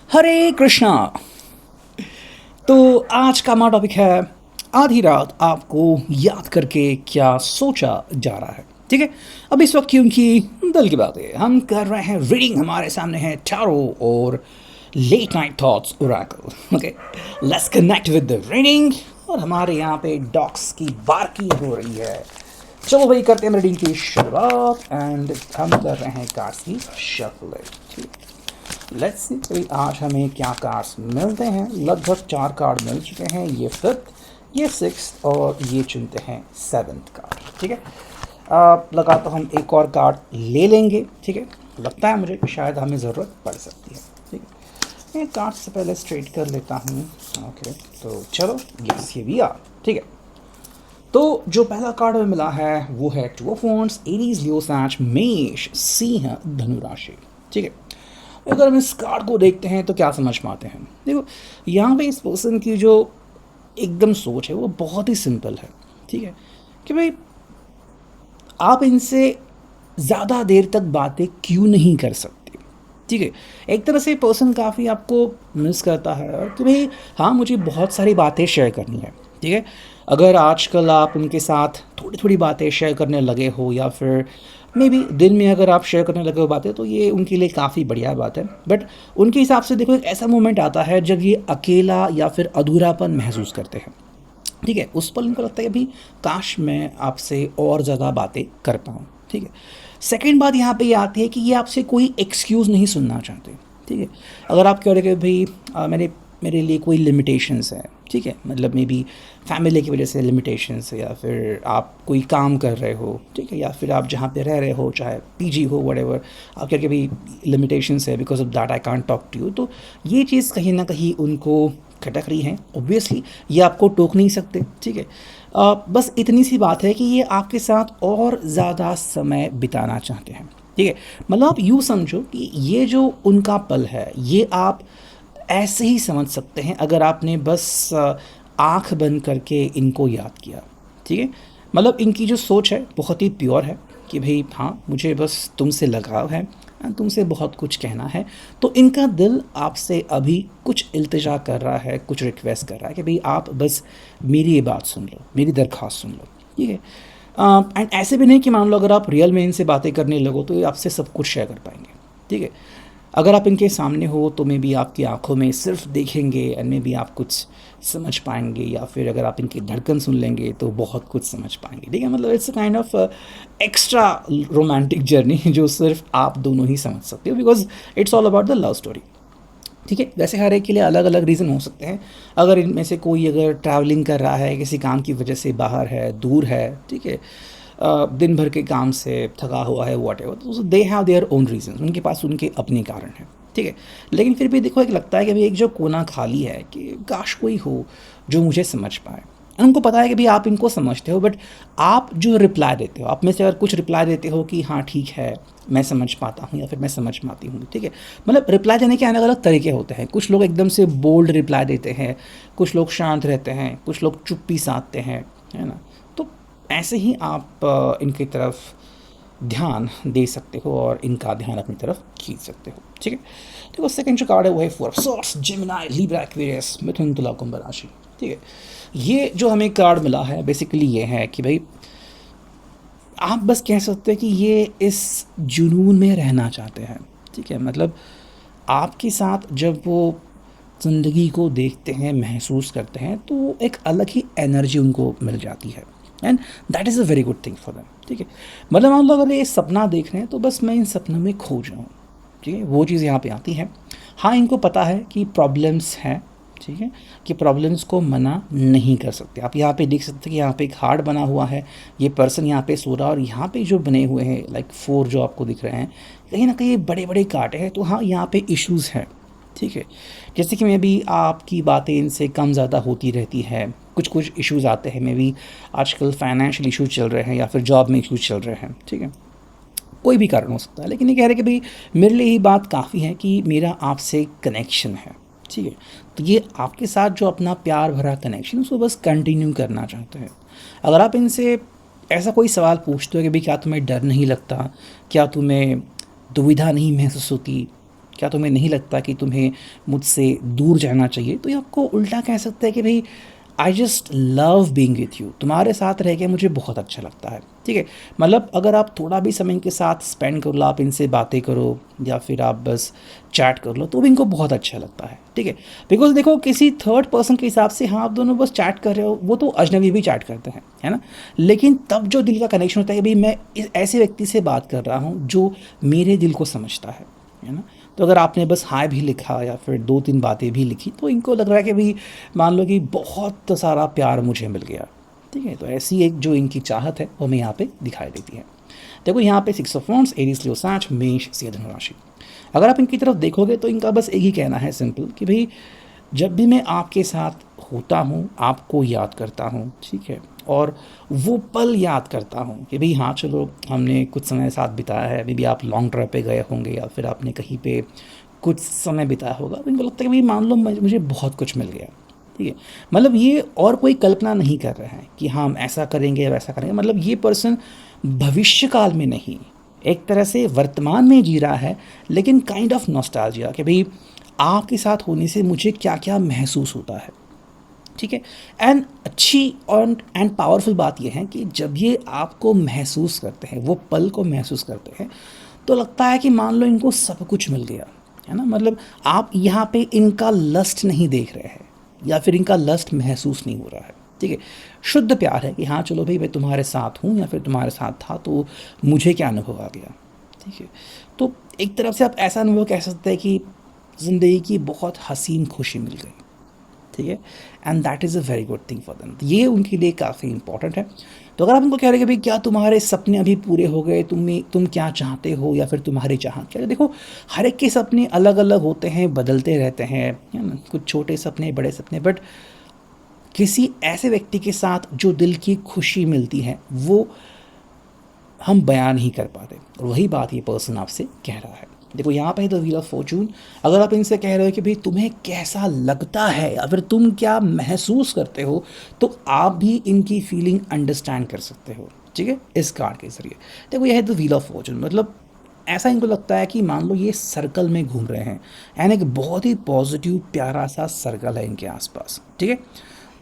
हरे कृष्णा। तो आज का हमारा टॉपिक है आधी रात आपको याद करके क्या सोचा जा रहा है। ठीक है। अब इस वक्त क्योंकि दिल की बात है हम कर रहे हैं रीडिंग, हमारे सामने है टैरो और late night thoughts oracle. Okay, let's connect with the reading. और हमारे यहाँ पे डॉग्स की बार्की हो रही है। चलो भाई, करते हैं रीडिंग की शुरुआत एंड हम कर रहे हैं कार्ड्स की शफलिंग। लेट्स सी भाई आज हमें क्या कार्ड्स मिलते हैं। लगभग 4 कार्ड मिल चुके हैं, ये फिफ्थ, ये सिक्स्थ और ये चुनते हैं सेवन्थ कार्ड। ठीक है। लगा तो हम एक और कार्ड ले लेंगे। ठीक है, लगता है मुझे कि शायद हमें ज़रूरत पड़ सकती है। ठीक है, मैं कार्ड से पहले स्ट्रेट कर लेता हूँ। ओके, तो चलो यस ये भी आ। ठीक है, तो जो पहला कार्ड हमें मिला है वो है टू ऑफ वॉन्ड्स, एरीज, लियो, सैज, मेष, सिंह, धनु राशि। ठीक है, अगर हम इस कार्ड को देखते हैं तो क्या समझ पाते हैं। देखो, यहाँ पे इस पर्सन की जो एकदम सोच है वो बहुत ही सिंपल है। ठीक है, कि भाई आप इनसे ज़्यादा देर तक बातें क्यों नहीं कर सकते। ठीक है, एक तरह से पर्सन काफ़ी आपको मिस करता है और कि भाई हाँ मुझे बहुत सारी बातें शेयर करनी है। ठीक है, अगर आजकल आप उनके साथ थोड़ी थोड़ी बातें शेयर करने लगे हो या फिर मे बी दिन में अगर आप शेयर करने लगे हो बातें, तो ये उनके लिए काफ़ी बढ़िया बात है। बट उनके हिसाब से देखो, एक ऐसा मोमेंट आता है जब ये अकेला या फिर अधूरापन महसूस करते हैं। ठीक है, उस पल उनको लगता है कि अभी काश मैं आपसे और ज़्यादा बातें कर पाऊँ। ठीक है, सेकंड बात यहाँ पे ये आती है कि ये आपसे कोई एक्सक्यूज़ नहीं सुनना चाहते। ठीक है, अगर आप कह रहे कि भाई मेरे मेरे लिए कोई लिमिटेशंस है। ठीक है, मतलब मे बी फैमिली की वजह से लिमिटेशंस है या फिर आप कोई काम कर रहे हो। ठीक है, या फिर आप जहाँ पे रह रहे हो चाहे पीजी हो व्हाटएवर, आप कह के भाई लिमिटेशंस है because of that I can't talk to you. तो ये चीज़ कहीं ना कहीं उनको खटक रही हैं। ऑब्वियसली ये आपको टोक नहीं सकते। ठीक है, बस इतनी सी बात है कि ये आपके साथ और ज़्यादा समय बिताना चाहते हैं। ठीक है, मतलब आप यूँ समझो कि ये जो उनका पल है ये आप ऐसे ही समझ सकते हैं अगर आपने बस आँख बंद करके इनको याद किया। ठीक है, मतलब इनकी जो सोच है बहुत ही प्योर है कि भाई हाँ मुझे बस तुमसे लगाव है, तुमसे बहुत कुछ कहना है। तो इनका दिल आपसे अभी कुछ इल्तिजा कर रहा है, कुछ रिक्वेस्ट कर रहा है कि भाई आप बस मेरी ये बात सुन लो, मेरी दरख्वास्त सुन लो। ठीक है, एंड ऐसे भी नहीं कि मान लो अगर आप रियल में इनसे बातें करने लगो तो ये आपसे सब कुछ शेयर कर पाएंगे। ठीक है, अगर आप इनके सामने हो तो मे बी आपकी आंखों में सिर्फ देखेंगे एंड मे बी आप कुछ समझ पाएंगे, या फिर अगर आप इनकी धड़कन सुन लेंगे तो बहुत कुछ समझ पाएंगे। ठीक है, मतलब it's kind of extra romantic journey जो सिर्फ आप दोनों ही समझ सकते हो because it's all about the love story. ठीक है, वैसे हर एक के लिए अलग अलग रीज़न हो सकते हैं। अगर इनमें से कोई अगर ट्रैवलिंग कर रहा है, किसी काम की वजह से बाहर है, दूर है, ठीक है, दिन भर के काम से थका हुआ है वॉट एवर, तो they have their own reason, उनके पास उनके अपने कारण हैं। ठीक है, लेकिन फिर भी देखो एक लगता है कि अभी एक जो कोना खाली है कि काश कोई हो जो मुझे समझ पाए। उनको पता है कि भाई आप इनको समझते हो, बट आप जो रिप्लाई देते हो, आप में से अगर कुछ रिप्लाई देते हो कि हाँ ठीक है मैं समझ पाता हूँ या फिर मैं समझ पाती हूँ। ठीक है, मतलब रिप्लाई देने के अलग अलग तरीके होते हैं। कुछ लोग एकदम से बोल्ड रिप्लाई देते हैं, कुछ लोग शांत रहते हैं, कुछ लोग चुप्पी साधते हैं, है ना। तो ऐसे ही आप इनकी तरफ ध्यान दे सकते हो और इनका ध्यान अपनी तरफ खींच सकते हो। ठीक है, देखो सेकंड जो कार्ड है वो है four of swords, Gemini, Libra, Aquarius, मिथुन, तुला, कुंभ राशि। ठीक है, ये जो हमें कार्ड मिला है बेसिकली ये है कि भाई आप बस कह सकते हैं कि ये इस जुनून में रहना चाहते हैं। ठीक है, मतलब आपके साथ जब वो ज़िंदगी को देखते हैं, महसूस करते हैं, तो एक अलग ही एनर्जी उनको मिल जाती है and that is a very good thing for them. ठीक है, मतलब हम लोग अगर ये सपना देख रहे हैं तो बस मैं इन सपनों में खो जाऊँ। ठीक है, वो चीज़ यहाँ पे आती है। हाँ, इनको पता है कि प्रॉब्लम्स हैं। ठीक है, कि प्रॉब्लम्स को मना नहीं कर सकते। आप यहाँ पे देख सकते हैं कि यहाँ पे एक हार्ट बना हुआ है, ये पर्सन यहाँ पे सो रहा है और यहाँ पे जो बने हुए हैं लाइक 4 जो आपको दिख रहे हैं, कहीं ना कहीं बड़े बड़े कांटे हैं। तो हाँ, यहाँ पे इश्यूज़ हैं। ठीक है, जैसे कि मे बी आपकी बातें इनसे कम ज़्यादा होती रहती है, कुछ कुछ इश्यूज़ आते हैं, मे बी आजकल फाइनेंशियल इश्यूज चल रहे हैं या फिर जॉब में इश्यूज चल रहे हैं। ठीक है, कोई भी कारण हो सकता है, लेकिन ये कह रहे हैं कि भाई मेरे लिए ये बात काफ़ी है कि मेरा आपसे कनेक्शन है। ठीक है, तो ये आपके साथ जो अपना प्यार भरा कनेक्शन उसको बस कंटिन्यू करना चाहते हैं। अगर आप इनसे ऐसा कोई सवाल पूछते हो कि भाई क्या तुम्हें डर नहीं लगता, क्या तुम्हें दुविधा नहीं महसूस होती, क्या तुम्हें नहीं लगता कि तुम्हें मुझसे दूर जाना चाहिए? तो ये आपको उल्टा कह सकता है कि भई I just love being with you, तुम्हारे साथ रह के मुझे बहुत अच्छा लगता है, ठीक है? मतलब अगर आप थोड़ा भी समय इनके साथ स्पेंड कर लो, आप इनसे बातें करो या फिर आप बस चैट कर लो, तो भी इनको बहुत अच्छा लगता है, ठीक है? बिकॉज़ देखो किसी थर्ड पर्सन के हिसाब से हाँ, आप दोनों बस चैट कर रहे हो, वो तो अजनबी भी चैट करते हैं, है ना? लेकिन तब जो दिल का कनेक्शन होता है कि भई मैं इस ऐसे व्यक्ति से बात कर रहा हूँ जो मेरे दिल को समझता है ना? तो अगर आपने बस हाय भी लिखा या फिर 2-3 बातें भी लिखी, तो इनको लग रहा है कि भई मान लो कि बहुत सारा प्यार मुझे मिल गया, ठीक है? तो ऐसी एक जो इनकी चाहत है, वो हमें यहाँ पे दिखाई देती है। देखो यहाँ पे 6 ऑफ वांड्स, एरीज़, लियो, साच, मेष, सिंह, धनु राशि। अगर आप इनकी तरफ देखोगे तो इनका बस एक ही कहना है सिंपल कि भई जब भी मैं आपके साथ होता हूँ, आपको याद करता हूँ, ठीक है? और वो पल याद करता हूँ कि भई हाँ, चलो हमने कुछ समय साथ बिताया है, मे बी आप लॉन्ग ड्राइव पे गए होंगे या फिर आपने कहीं पे कुछ समय बिताया होगा, तो इनको लगता है कि भई मान लो मुझे बहुत कुछ मिल गया, ठीक है? मतलब ये और कोई कल्पना नहीं कर रहे हैं कि हाँ, हम ऐसा करेंगे या वैसा करेंगे, मतलब ये पर्सन भविष्य काल में नहीं, एक तरह से वर्तमान में जी रहा है, लेकिन काइंड ऑफ नॉस्टैल्जिया कि भई आपके साथ होने से मुझे क्या-क्या महसूस होता है, ठीक है? एंड अच्छी और एंड पावरफुल बात ये है कि जब ये आपको महसूस करते हैं, वो पल को महसूस करते हैं, तो लगता है कि मान लो इनको सब कुछ मिल गया, है ना? मतलब आप यहाँ पे इनका लस्ट नहीं देख रहे हैं या फिर इनका लस्ट महसूस नहीं हो रहा है, ठीक है? शुद्ध प्यार है कि हाँ, चलो भई मैं तुम्हारे साथ हूँ या फिर तुम्हारे साथ था, तो मुझे क्या अनुभव आ गया, ठीक है? तो एक तरफ से आप ऐसा अनुभव कह सकते हैं कि ज़िंदगी की बहुत हसीन खुशी मिल गई, ठीक है? And that is a very good thing for them. ये उनके लिए काफ़ी इंपॉर्टेंट है। तो अगर आप उनको कह रहे हैं कि भाई क्या तुम्हारे सपने अभी पूरे हो गए, तुम क्या चाहते हो या फिर तुम्हारी चाहत क्या है? देखो हर एक के सपने अलग अलग होते हैं, बदलते रहते हैं, है ना? कुछ छोटे सपने, बड़े सपने, बट किसी ऐसे व्यक्ति के साथ जो दिल की खुशी मिलती है वो हम बयान नहीं कर पाते, और वही बात ये पर्सन आपसे कह रहा है। देखो यहाँ पे द व्हील ऑफ फॉर्चून, अगर आप इनसे कह रहे हो कि भाई तुम्हें कैसा लगता है या फिर तुम क्या महसूस करते हो, तो आप भी इनकी फीलिंग अंडरस्टैंड कर सकते हो, ठीक है, इस कार्ड के जरिए। देखो यह है द व्हील ऑफ फॉर्चून, मतलब ऐसा इनको लगता है कि मान लो ये सर्कल में घूम रहे हैं, एंड एक बहुत ही पॉजिटिव प्यारा सा सर्कल है इनके आसपास, ठीक है?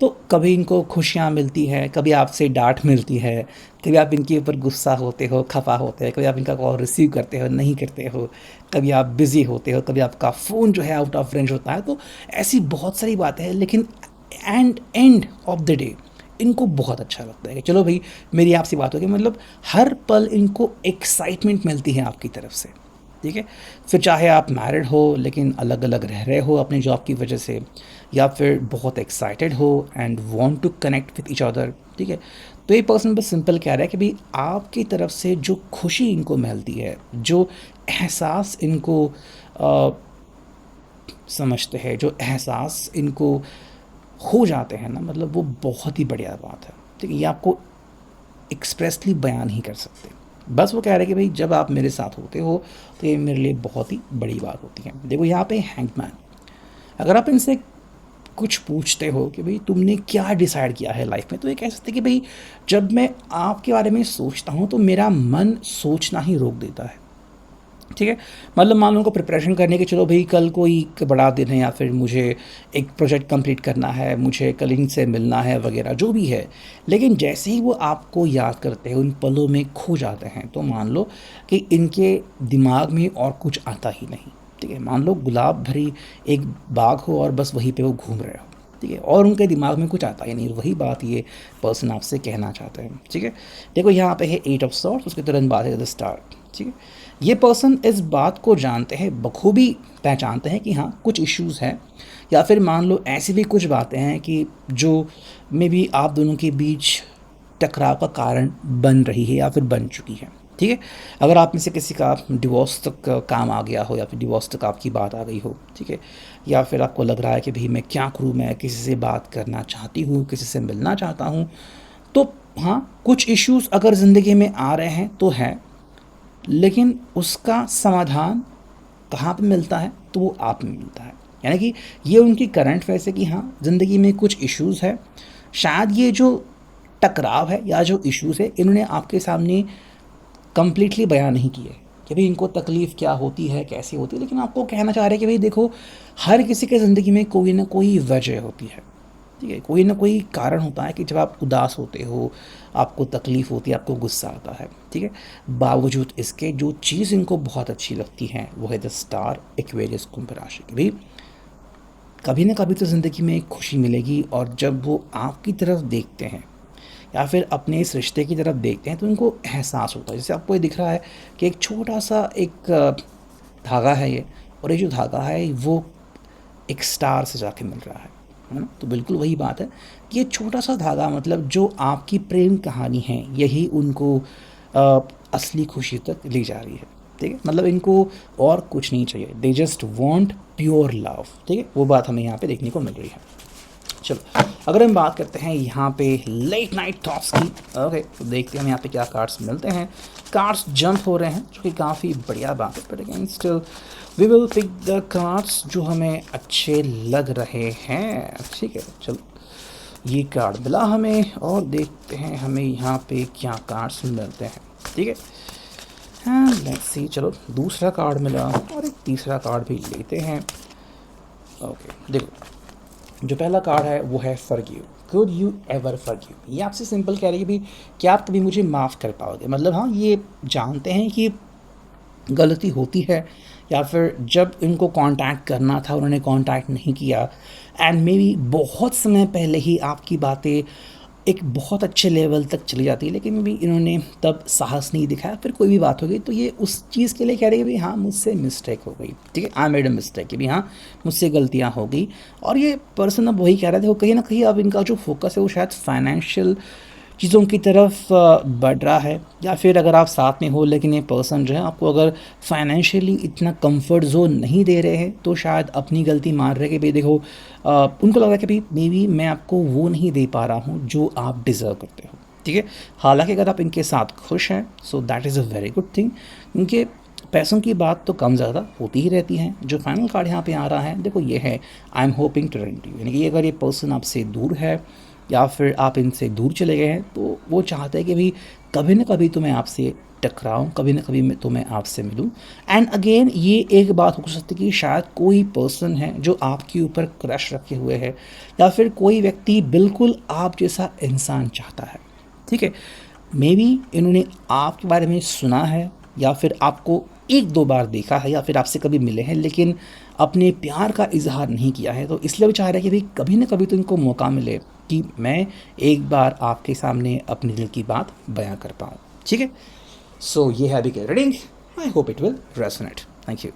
तो कभी इनको खुशियाँ मिलती हैं, कभी आपसे डाँट मिलती है, कभी आप इनके ऊपर गुस्सा होते हो, खफ़ा होते हैं, कभी आप इनका कॉल रिसीव करते हो, नहीं करते हो, कभी आप बिज़ी होते हो, कभी आपका फ़ोन जो है आउट ऑफ रेंज होता है, तो ऐसी बहुत सारी बातें हैं, लेकिन एंड ऑफ द डे इनको बहुत अच्छा लगता है कि चलो भई मेरी आपसे बात हो गई, मतलब हर पल इनको एक्साइटमेंट मिलती है आपकी तरफ से, ठीक है? फिर चाहे आप मैरिड हो लेकिन अलग अलग रह रहे हो अपनी जॉब की वजह से, या फिर बहुत एक्साइटेड हो and want to connect with each other, ठीक है? तो ये पर्सन बस सिंपल कह रहा है कि भाई आपकी तरफ से जो खुशी इनको मिलती है, जो एहसास इनको अ, समझते हैं, जो एहसास इनको हो जाते हैं ना, मतलब वो बहुत ही बढ़िया बात है, ठीक है? ये आपको एक्सप्रेसली बयान ही कर सकते। बस वो कह रहे हैं कि भाई जब आप मेरे साथ होते हो तो ये मेरे लिए बहुत ही बड़ी बात होती है। देखो यहाँ पे हैंगमैन, अगर आप इनसे कुछ पूछते हो कि भाई तुमने क्या डिसाइड किया है लाइफ में, तो ये कह सकते हैं कि भाई जब मैं आपके बारे में सोचता हूँ तो मेरा मन सोचना ही रोक देता है, ठीक है? मतलब मान लो उनको प्रिपरेशन करने की, चलो भाई कल कोई बड़ा दिन है या फिर मुझे एक प्रोजेक्ट कंप्लीट करना है, मुझे कल इनसे मिलना है वगैरह जो भी है, लेकिन जैसे ही वो आपको याद करते हैं, उन पलों में खो जाते हैं, तो मान लो कि इनके दिमाग में और कुछ आता ही नहीं, ठीक है? मान लो गुलाब भरी एक बाग हो और बस वहीं पे वो घूम रहे हो, ठीक है, और उनके दिमाग में कुछ आता ही नहीं, वही बात ये पर्सन आपसे कहना चाहते हैं, ठीक है? देखो यहाँ पे है 8 ऑफ सॉर्ड्स, उसके तुरंत बाद है द स्टार, ठीक है? ये पर्सन इस बात को जानते हैं, बखूबी पहचानते हैं कि हाँ कुछ इश्यूज़ हैं, या फिर मान लो ऐसी भी कुछ बातें हैं कि जो मे बी आप दोनों के बीच टकराव का कारण बन रही है या फिर बन चुकी है, ठीक है? अगर आप में से किसी का डिवोर्स तक काम आ गया हो या फिर डिवोर्स तक आपकी बात आ गई हो, ठीक है? या फिर आपको लग रहा है कि भाई मैं क्या करूँ, मैं किसी से बात करना चाहती हूँ, किसी से मिलना चाहता हूँ, तो हाँ कुछ इश्यूज़ अगर ज़िंदगी में आ रहे हैं तो है, लेकिन उसका समाधान कहाँ पे मिलता है, तो वो आप में मिलता है। यानी कि ये उनकी करंट फेस है कि हाँ ज़िंदगी में कुछ इश्यूज़ है, शायद ये जो टकराव है या जो इश्यूज़ है इन्होंने आपके सामने कंप्लीटली बयान नहीं किए, कि भाई इनको तकलीफ़ क्या होती है, कैसे होती है, लेकिन आपको कहना चाह रहे हैं कि भाई देखो, हर किसी के ज़िंदगी में कोई ना कोई वजह होती है, ठीक है? कोई ना कोई कारण होता है कि जब आप उदास होते हो, आपको तकलीफ़ होती है, आपको गुस्सा आता है, ठीक है? बावजूद इसके जो चीज़ इनको बहुत अच्छी लगती है वो है द स्टार एक्वेरियस कुंभ राशि की। भाई कभी ना कभी तो ज़िंदगी में एक खुशी मिलेगी, और जब वो आपकी तरफ देखते हैं या फिर अपने इस रिश्ते की तरफ देखते हैं तो उनको एहसास होता है। जैसे आपको ये दिख रहा है कि एक छोटा सा एक धागा है ये, और ये जो धागा है वो एक स्टार से जाके मिल रहा है ना? तो बिल्कुल वही बात है कि ये छोटा सा धागा, मतलब जो आपकी प्रेम कहानी है, यही उनको अ, असली खुशी तक ले जा रही है, ठीक है? मतलब इनको और कुछ नहीं चाहिए, they just want pure love, ठीक है? वो बात हमें यहाँ पे देखने को मिल रही है। चलो, अगर हम बात करते हैं यहाँ पे लेट नाइट थॉट्स की, ओके, तो देखते हैं हम यहाँ पे क्या कार्ड्स मिलते हैं। कार्ड्स जंप हो रहे हैं, जो कि काफ़ी बढ़िया बात है, but again still we will pick the cards जो हमें अच्छे लग रहे हैं, ठीक है? चलो, ये कार्ड मिला हमें, और देखते हैं हमें यहाँ पे क्या कार्ड्स मिलते हैं, ठीक है? हाँ, लेट्स सी। चलो, दूसरा कार्ड मिला और एक तीसरा कार्ड भी लेते हैं। ओके, देखो, जो पहला कार्ड है वो है forgive, could you ever forgive. ये आपसे सिंपल कह रही है भी क्या आप कभी मुझे माफ़ कर पाओगे। मतलब हाँ, ये जानते हैं कि गलती होती है, या फिर जब इनको कांटेक्ट करना था उन्होंने कांटेक्ट नहीं किया, एंड मे बी बहुत समय पहले ही आपकी बातें एक बहुत अच्छे लेवल तक चली जाती है, लेकिन भी इन्होंने तब साहस नहीं दिखाया। फिर कोई भी बात हो गई तो ये उस चीज़ के लिए कह रही है भी हाँ, मुझसे मिस्टेक हो गई, ठीक है, आई मेड अ मिस्टेक, कि भी हाँ, मुझसे गलतियाँ हो गई। और ये पर्सन अब वही कह रहा था, वो कहीं ना कहीं अब इनका जो फोकस है वो शायद फाइनेंशियल चीज़ों की तरफ बढ़ रहा है, या फिर अगर आप साथ में हो लेकिन ये पर्सन जो है आपको अगर फाइनेंशियली इतना कंफर्ट जोन नहीं दे रहे हैं, तो शायद अपनी गलती मान रहे कि भाई देखो, उनको लग रहा है कि भाई मे बी मैं आपको वो नहीं दे पा रहा हूँ जो आप डिज़र्व करते हो, ठीक है? हालांकि अगर आप इनके साथ खुश हैं, so that is a very good thing. इनके पैसों की बात तो कम ज़्यादा होती ही रहती है। जो फाइनल कार्ड यहाँ पे आ रहा है, देखो, ये है I am hoping to rent you, यानी कि अगर ये पर्सन आपसे दूर है या फिर आप इनसे दूर चले गए हैं, तो वो चाहते हैं कि भाई कभी ना कभी तो मैं आपसे टकराऊँ, कभी ना कभी तो मैं आपसे मिलूँ। एंड अगेन ये एक बात हो सकती है कि शायद कोई पर्सन है जो आपके ऊपर क्रश रखे हुए है, या फिर कोई व्यक्ति बिल्कुल आप जैसा इंसान चाहता है, ठीक है? मे बी इन्होंने आपके बारे में सुना है, या फिर आपको एक दो बार देखा है, या फिर आपसे कभी मिले हैं, लेकिन अपने प्यार का इजहार नहीं किया है। तो इसलिए वो चाह रहे हैं कि भाई कभी ना कभी तो इनको मौका मिले कि मैं एक बार आपके सामने अपने दिल की बात बयां कर पाऊँ, ठीक है? सो ये है अभी की reading. I hope it will resonate. Thank you.